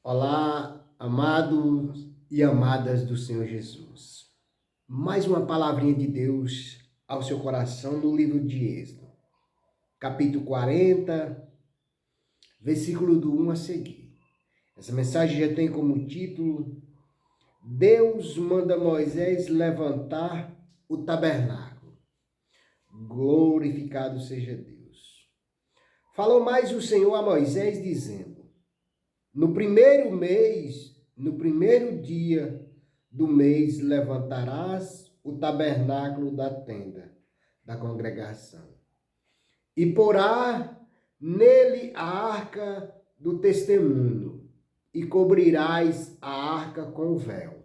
Olá, amados e amadas do Senhor Jesus. Mais uma palavrinha de Deus ao seu coração no livro de Êxodo, capítulo 40, versículo do 1 a seguir. Essa mensagem já tem como título: Deus manda Moisés levantar o tabernáculo. Glorificado seja Deus. Falou mais o Senhor a Moisés, dizendo: No primeiro mês, no primeiro dia do mês, levantarás o tabernáculo da tenda da congregação e porá nele a arca do testemunho e cobrirás a arca com o véu.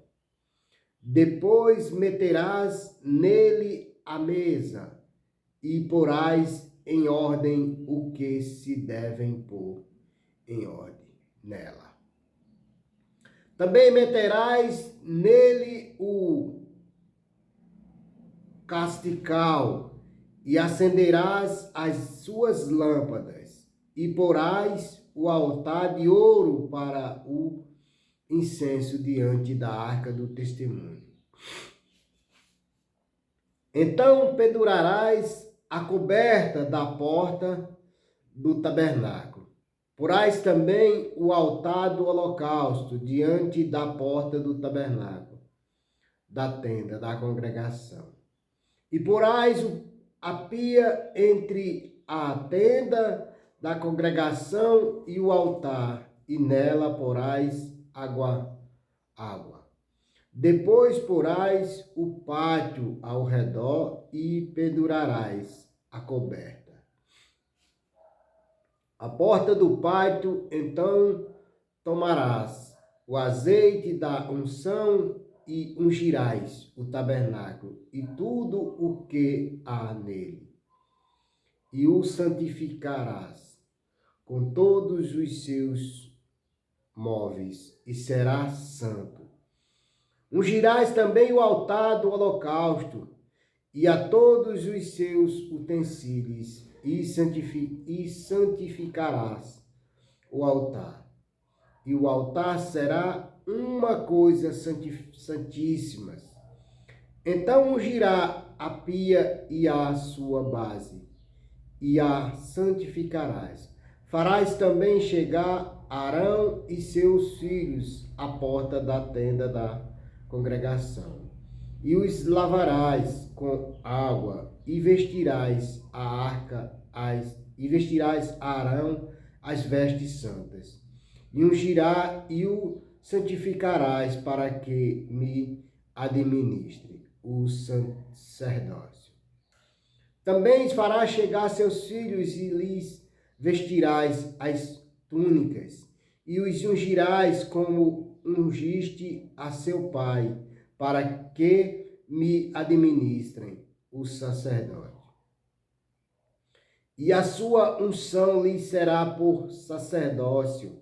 Depois meterás nele a mesa e porás em ordem o que se devem pôr em ordem nela. Também meterás nele o castical e acenderás as suas lâmpadas e porás o altar de ouro para o incenso diante da arca do testemunho. Então pendurarás a coberta da porta do tabernáculo. Porás também o altar do holocausto diante da porta do tabernáculo, da tenda da congregação. E porás a pia entre a tenda da congregação e o altar, e nela porás água. Depois porás o pátio ao redor e pendurarás a coberta. A porta do pátio, então, tomarás o azeite da unção e ungirás o tabernáculo e tudo o que há nele, e o santificarás com todos os seus móveis, e será santo. Ungirás também o altar do holocausto e a todos os seus utensílios, e santificarás o altar. E o altar será uma coisa santíssima. Então ungirá a pia e a sua base, e a santificarás. Farás também chegar Arão e seus filhos à porta da tenda da congregação, e os lavarás com água, e vestirás a Arão as vestes santas, e ungirá e o santificarás para que me administre o sacerdócio. Também farás chegar seus filhos e lhes vestirás as túnicas, e os ungirás como ungiste a seu pai, para que me administrem o sacerdócio. E a sua unção lhe será por sacerdócio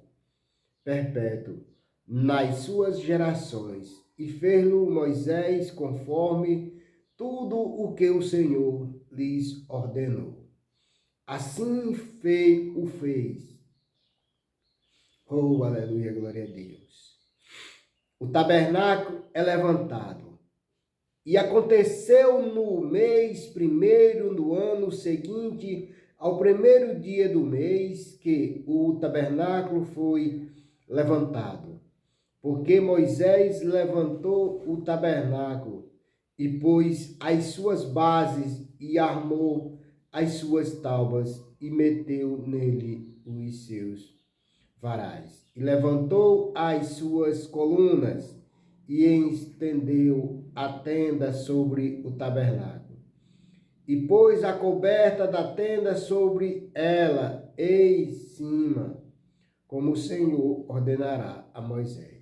perpétuo nas suas gerações. E fez-lo Moisés conforme tudo o que o Senhor lhes ordenou. Assim o fez. Oh, aleluia, glória a Deus. O tabernáculo é levantado. E aconteceu no mês primeiro, no ano seguinte, ao primeiro dia do mês, que o tabernáculo foi levantado. Porque Moisés levantou o tabernáculo e pôs as suas bases e armou as suas tábuas e meteu nele os seus varais. E levantou as suas colunas e estendeu a tenda sobre o tabernáculo. E pôs a coberta da tenda sobre ela em cima, como o Senhor ordenará a Moisés.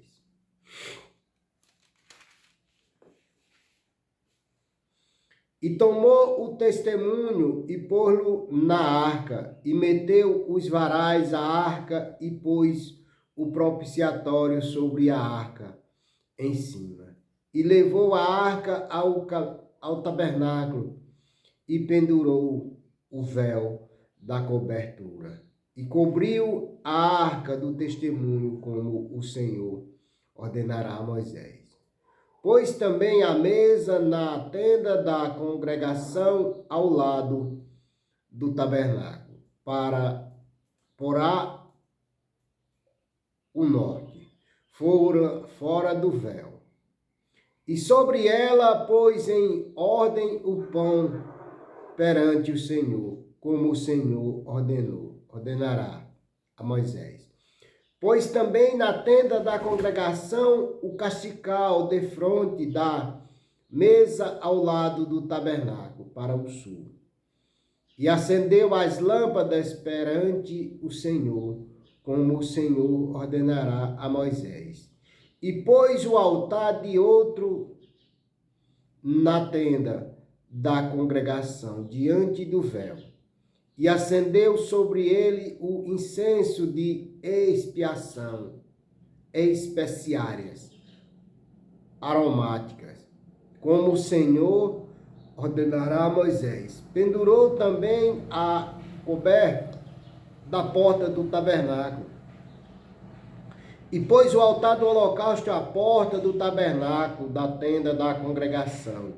E tomou o testemunho e pôs-lo na arca, e meteu os varais à arca, e pôs o propiciatório sobre a arca em cima. E levou a arca ao tabernáculo, e pendurou o véu da cobertura, e cobriu a arca do testemunho, como o Senhor ordenará a Moisés. Pôs também a mesa na tenda da congregação ao lado do tabernáculo, porá o norte, fora do véu. E sobre ela pôs em ordem o pão perante o Senhor, como o Senhor ordenará a Moisés. Pôs também na tenda da congregação o castical defronte da mesa ao lado do tabernáculo, para o sul. E acendeu as lâmpadas perante o Senhor, como o Senhor ordenará a Moisés. E pôs o altar de outro na tenda da congregação, diante do véu. E acendeu sobre ele o incenso de expiação, especiárias aromáticas, como o Senhor ordenará a Moisés. Pendurou também a coberta da porta do tabernáculo. E pôs o altar do holocausto à porta do tabernáculo, da tenda da congregação.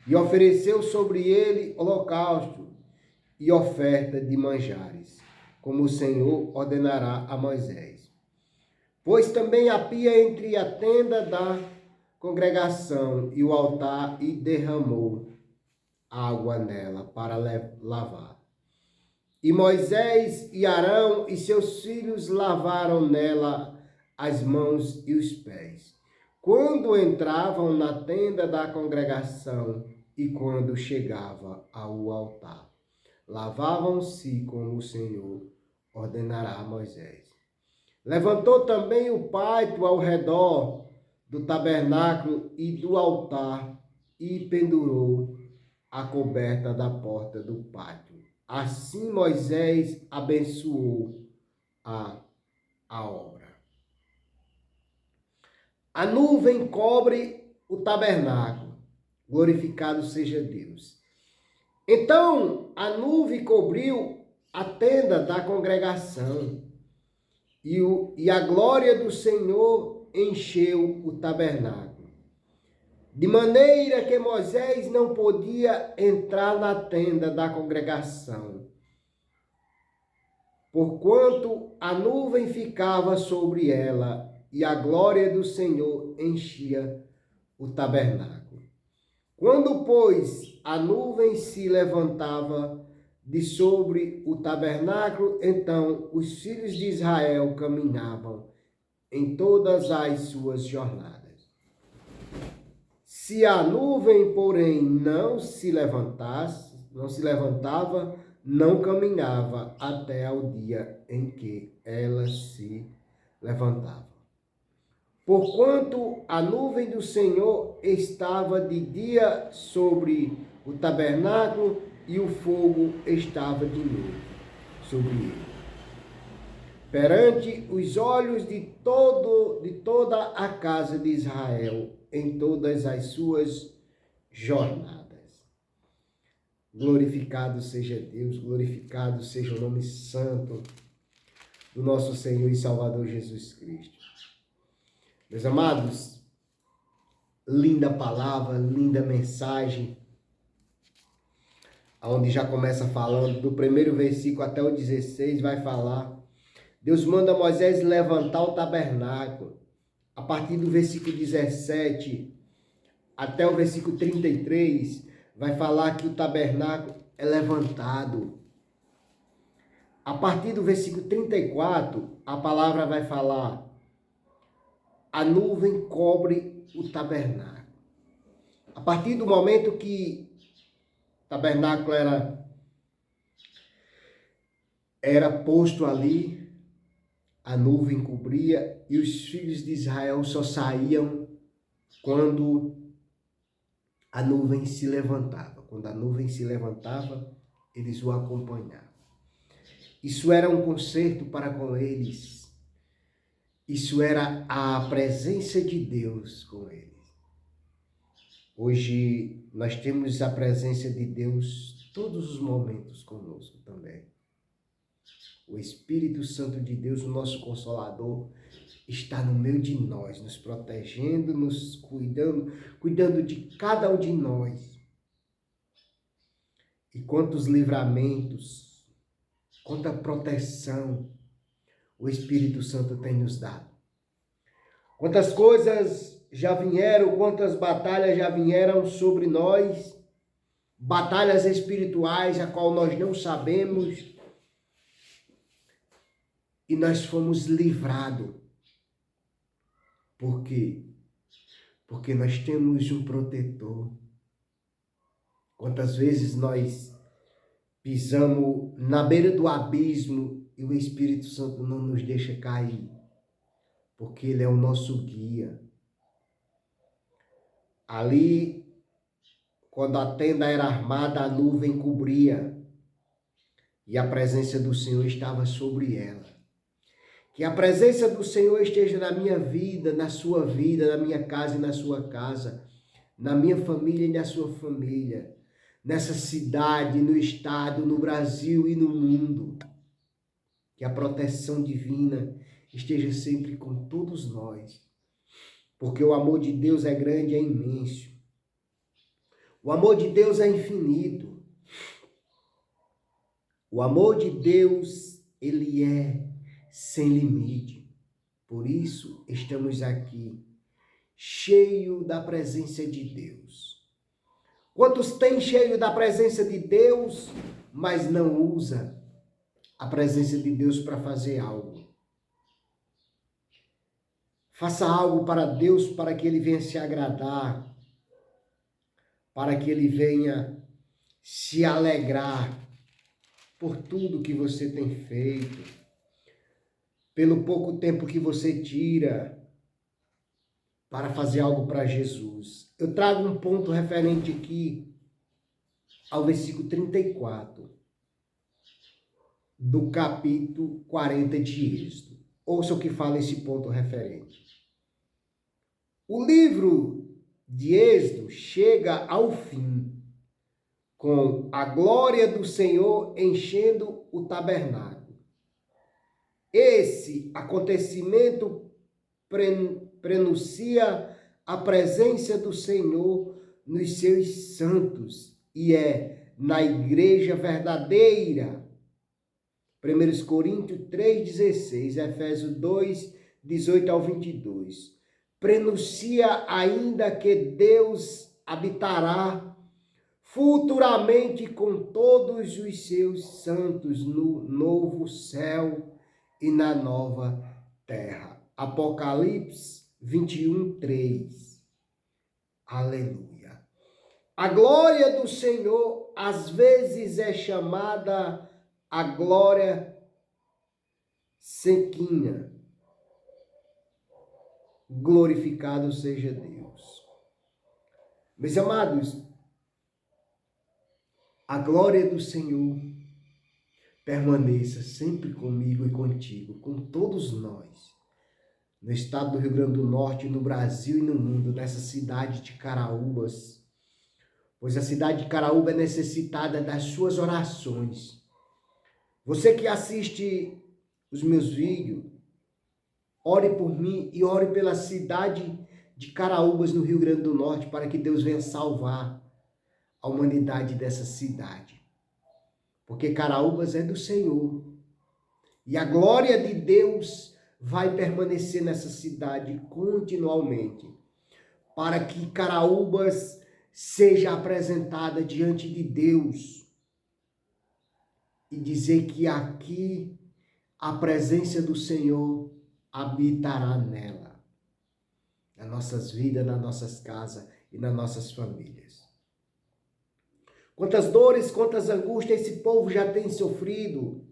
E ofereceu sobre ele holocausto e oferta de manjares, como o Senhor ordenará a Moisés. Pôs também a pia entre a tenda da congregação e o altar e derramou água nela para lavar. E Moisés e Arão e seus filhos lavaram nela as mãos e os pés, quando entravam na tenda da congregação e quando chegava ao altar. Lavavam-se como o Senhor ordenará a Moisés. Levantou também o pátio ao redor do tabernáculo e do altar e pendurou a coberta da porta do pátio. Assim Moisés abençoou a obra. A nuvem cobre o tabernáculo. Glorificado seja Deus. Então a nuvem cobriu a tenda da congregação e a glória do Senhor encheu o tabernáculo. De maneira que Moisés não podia entrar na tenda da congregação, porquanto a nuvem ficava sobre ela e a glória do Senhor enchia o tabernáculo. Quando, pois, a nuvem se levantava de sobre o tabernáculo, então os filhos de Israel caminhavam em todas as suas jornadas. Se a nuvem, porém, não se levantava, não caminhava até ao dia em que ela se levantava. Porquanto a nuvem do Senhor estava de dia sobre o tabernáculo e o fogo estava de noite sobre ele, perante os olhos de toda a casa de Israel, em todas as suas jornadas. Glorificado seja Deus, glorificado seja o nome santo do nosso Senhor e Salvador Jesus Cristo. Meus amados, linda palavra, linda mensagem, onde já começa falando, do primeiro versículo até o 16, vai falar. Deus manda Moisés levantar o tabernáculo. A partir do versículo 17 até o versículo 33, vai falar que o tabernáculo é levantado. A partir do versículo 34, a palavra vai falar: a nuvem cobre o tabernáculo. A partir do momento que o tabernáculo era posto ali, a nuvem cobria e os filhos de Israel só saíam quando a nuvem se levantava. Quando a nuvem se levantava, eles o acompanhavam. Isso era um concerto para com eles. Isso era a presença de Deus com eles. Hoje nós temos a presença de Deus todos os momentos conosco também. O Espírito Santo de Deus, o nosso Consolador, está no meio de nós, nos protegendo, nos cuidando de cada um de nós. E quantos livramentos, quanta proteção o Espírito Santo tem nos dado. Quantas coisas já vieram, quantas batalhas já vieram sobre nós, batalhas espirituais, a qual nós não sabemos, e nós fomos livrados. Por quê? Porque nós temos um protetor. Quantas vezes nós pisamos na beira do abismo e o Espírito Santo não nos deixa cair, porque Ele é o nosso guia. Ali, quando a tenda era armada, a nuvem cobria e a presença do Senhor estava sobre ela. Que a presença do Senhor esteja na minha vida, na sua vida, na minha casa e na sua casa, na minha família e na sua família, nessa cidade, no estado, no Brasil e no mundo. Que a proteção divina esteja sempre com todos nós, porque o amor de Deus é grande, é imenso. O amor de Deus é infinito. O amor de Deus, ele é sem limite. Por isso estamos aqui, cheio da presença de Deus. Quantos têm cheio da presença de Deus, mas não usa a presença de Deus para fazer algo? Faça algo para Deus, para que Ele venha se agradar, para que Ele venha se alegrar por tudo que você tem feito, pelo pouco tempo que você tira para fazer algo para Jesus. Eu trago um ponto referente aqui ao versículo 34 do capítulo 40 de Êxodo. Ouça o que fala esse ponto referente. O livro de Êxodo chega ao fim, com a glória do Senhor enchendo o tabernáculo. Esse acontecimento prenuncia a presença do Senhor nos seus santos e é na igreja verdadeira. 1 Coríntios 3,16, Efésios 2, 18 ao 22. Prenuncia ainda que Deus habitará futuramente com todos os seus santos no novo céu e na nova terra. Apocalipse 21, 3. Aleluia. A glória do Senhor às vezes é chamada a glória Shequina. Glorificado seja Deus. Meus amados, a glória do Senhor permaneça sempre comigo e contigo, com todos nós, no estado do Rio Grande do Norte, no Brasil e no mundo, nessa cidade de Caraúbas, pois a cidade de Caraúba é necessitada das suas orações. Você que assiste os meus vídeos, ore por mim e ore pela cidade de Caraúbas, no Rio Grande do Norte, para que Deus venha salvar a humanidade dessa cidade. Porque Caraúbas é do Senhor. E a glória de Deus vai permanecer nessa cidade continuamente, para que Caraúbas seja apresentada diante de Deus e dizer que aqui a presença do Senhor habitará nela, nas nossas vidas, nas nossas casas e nas nossas famílias. Quantas dores, quantas angústias esse povo já tem sofrido.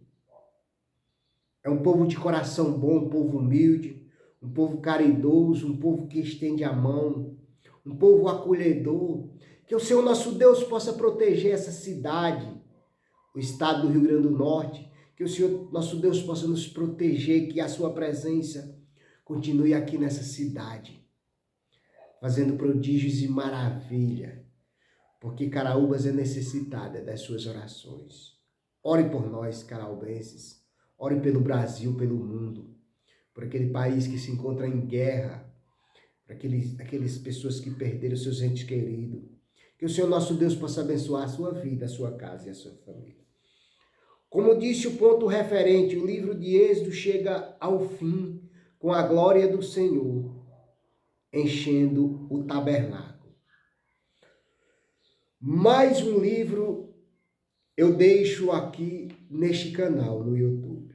É um povo de coração bom, um povo humilde, um povo caridoso, um povo que estende a mão, um povo acolhedor. Que o Senhor nosso Deus possa proteger essa cidade, o estado do Rio Grande do Norte. Que o Senhor nosso Deus possa nos proteger, que a sua presença continue aqui nessa cidade, fazendo prodígios e maravilha. Porque Caraúbas é necessitada das suas orações. Ore por nós, caraúbenses. Ore pelo Brasil, pelo mundo, por aquele país que se encontra em guerra, por aquelas pessoas que perderam seus entes queridos. Que o Senhor nosso Deus possa abençoar a sua vida, a sua casa e a sua família. Como disse o ponto referente, o livro de Êxodo chega ao fim com a glória do Senhor enchendo o tabernáculo. Mais um livro eu deixo aqui neste canal no YouTube.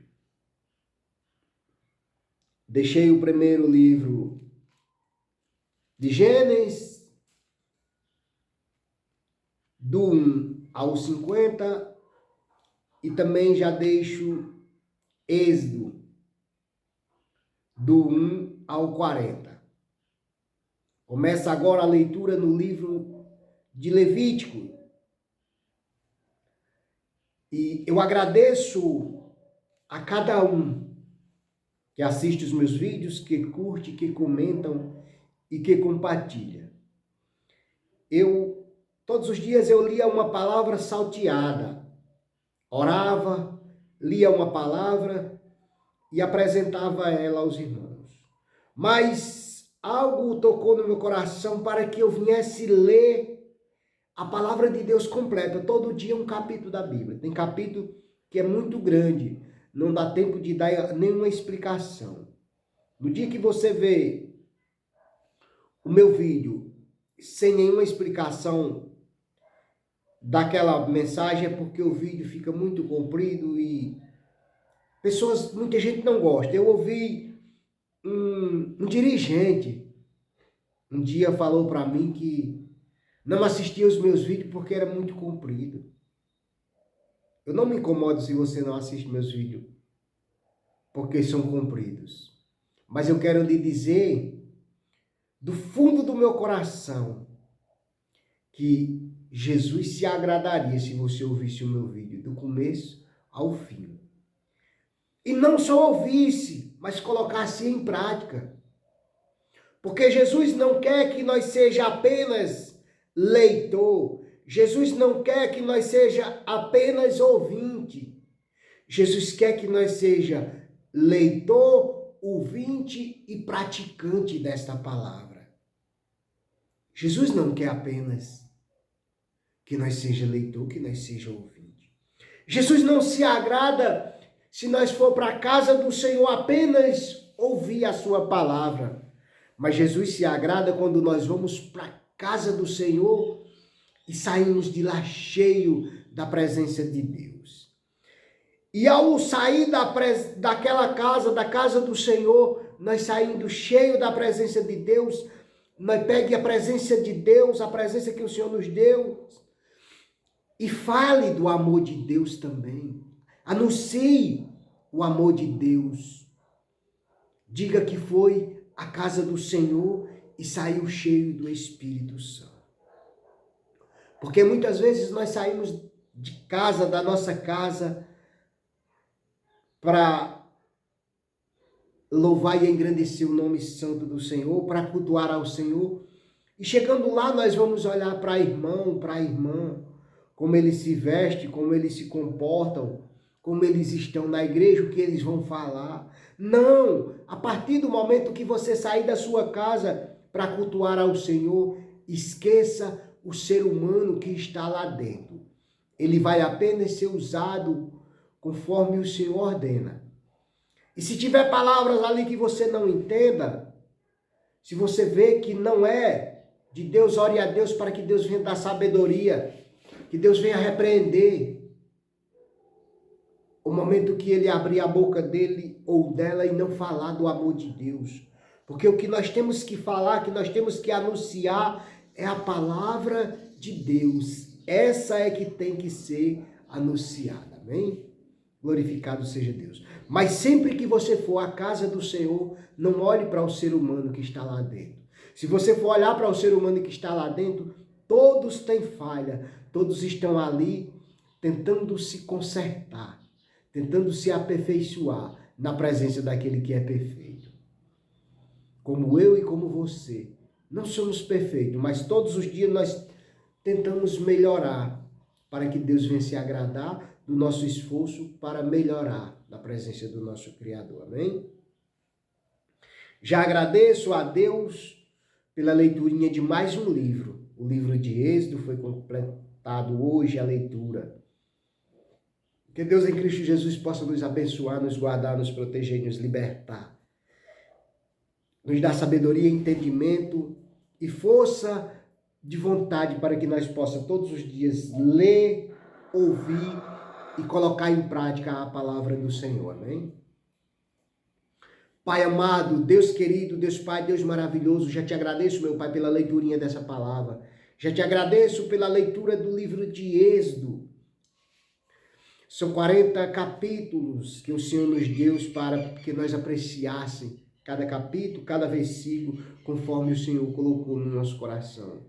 Deixei o primeiro livro de Gênesis, do 1 ao 50, e também já deixo Êxodo, do 1 ao 40. Começa agora a leitura no livro de Levítico. E eu agradeço a cada um que assiste os meus vídeos, que curte, que comentam e que compartilha. Todos os dias eu lia uma palavra salteada, orava, lia uma palavra e apresentava ela aos irmãos. Mas algo tocou no meu coração para que eu viesse ler a palavra de Deus completa, todo dia um capítulo da Bíblia. Tem capítulo que é muito grande, não dá tempo de dar nenhuma explicação. No dia que você vê o meu vídeo sem nenhuma explicação daquela mensagem, é porque o vídeo fica muito comprido e muita gente não gosta. Eu ouvi um dirigente um dia falou para mim que não assistia os meus vídeos porque era muito comprido. Eu não me incomodo se você não assiste meus vídeos porque são compridos. Mas eu quero lhe dizer, do fundo do meu coração, que Jesus se agradaria se você ouvisse o meu vídeo do começo ao fim. E não só ouvisse, mas colocasse em prática. Porque Jesus não quer que nós seja apenas leitor. Jesus não quer que nós seja apenas ouvinte. Jesus quer que nós seja leitor, ouvinte e praticante desta palavra. Jesus não quer apenas que nós seja leitor, que nós seja ouvinte. Jesus não se agrada se nós for para a casa do Senhor apenas ouvir a sua palavra. Mas Jesus se agrada quando nós vamos para a casa do Senhor e saímos de lá cheio da presença de Deus. E ao sair daquela casa, da casa do Senhor, nós saindo cheio da presença de Deus, nós pegue a presença de Deus, a presença que o Senhor nos deu, e fale do amor de Deus também. Anuncie o amor de Deus. Diga que foi a casa do Senhor e saiu cheio do Espírito Santo. Porque muitas vezes nós saímos de casa, da nossa casa, para louvar e engrandecer o nome santo do Senhor, para cultuar ao Senhor. E chegando lá, nós vamos olhar para irmão, para a irmã, como eles se vestem, como eles se comportam, como eles estão na igreja, o que eles vão falar. Não! A partir do momento que você sair da sua casa para cultuar ao Senhor, esqueça o ser humano que está lá dentro. Ele vai apenas ser usado conforme o Senhor ordena. E se tiver palavras ali que você não entenda, se você vê que não é de Deus, ore a Deus para que Deus venha dar sabedoria, que Deus venha repreender. O momento que ele abrir a boca dele ou dela e não falar do amor de Deus. Porque o que nós temos que falar, que nós temos que anunciar é a palavra de Deus. Essa é que tem que ser anunciada. Amém? Glorificado seja Deus. Mas sempre que você for à casa do Senhor, não olhe para o ser humano que está lá dentro. Se você for olhar para o ser humano que está lá dentro, todos têm falha. Todos estão ali tentando se consertar, tentando se aperfeiçoar na presença daquele que é perfeito. Como eu e como você. Não somos perfeitos, mas todos os dias nós tentamos melhorar para que Deus venha se agradar do nosso esforço para melhorar na presença do nosso Criador. Amém? Já agradeço a Deus pela leiturinha de mais um livro. O livro de Êxodo foi completado hoje a leitura. Que Deus em Cristo Jesus possa nos abençoar, nos guardar, nos proteger e nos libertar. Nos dar sabedoria, entendimento e força de vontade para que nós possamos todos os dias ler, ouvir e colocar em prática a palavra do Senhor. Amém? Pai amado, Deus querido, Deus Pai, Deus maravilhoso, já te agradeço, meu Pai, pela leiturinha dessa palavra. Já te agradeço pela leitura do livro de Êxodo. São 40 capítulos que o Senhor nos deu para que nós apreciássemos cada capítulo, cada versículo, conforme o Senhor colocou no nosso coração.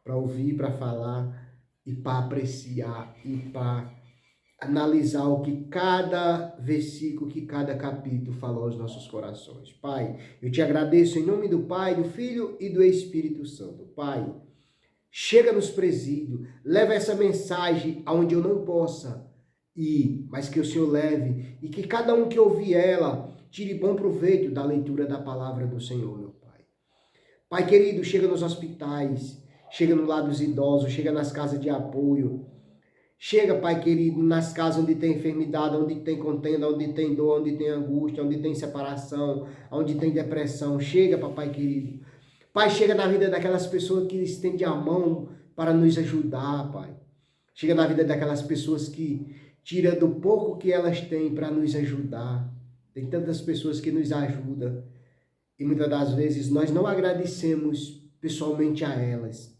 Para ouvir, para falar e para apreciar e para analisar o que cada versículo, que cada capítulo falou aos nossos corações. Pai, eu te agradeço em nome do Pai, do Filho e do Espírito Santo. Pai, chega nos presídios, leva essa mensagem aonde eu não possa ir, mas que o Senhor leve e que cada um que ouvir ela tire bom proveito da leitura da palavra do Senhor, meu Pai. Pai querido, chega nos hospitais, chega no lado dos idosos, chega nas casas de apoio, chega, Pai querido, nas casas onde tem enfermidade, onde tem contenda, onde tem dor, onde tem angústia, onde tem separação, onde tem depressão. Chega, Papai querido. Pai, chega na vida daquelas pessoas que estendem a mão para nos ajudar, Pai. Chega na vida daquelas pessoas que tiram do pouco que elas têm para nos ajudar. Tem tantas pessoas que nos ajudam e muitas das vezes nós não agradecemos pessoalmente a elas,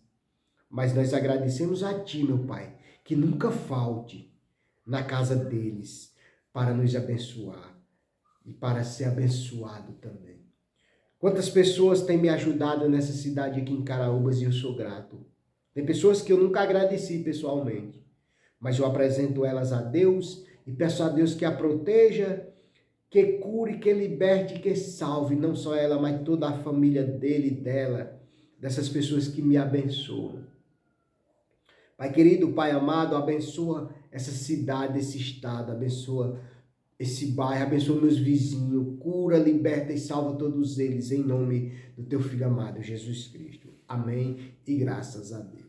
mas nós agradecemos a Ti, meu Pai, que nunca falte na casa deles para nos abençoar e para ser abençoado também. Quantas pessoas têm me ajudado nessa cidade aqui em Caraúbas e eu sou grato. Tem pessoas que eu nunca agradeci pessoalmente, mas eu apresento elas a Deus e peço a Deus que a proteja, que cure, que liberte, que salve, não só ela, mas toda a família dele e dela, dessas pessoas que me abençoam. Pai querido, Pai amado, abençoa essa cidade, esse estado, abençoa esse bairro, abençoa meus vizinhos, cura, liberta e salva todos eles, em nome do Teu Filho amado, Jesus Cristo. Amém e graças a Deus.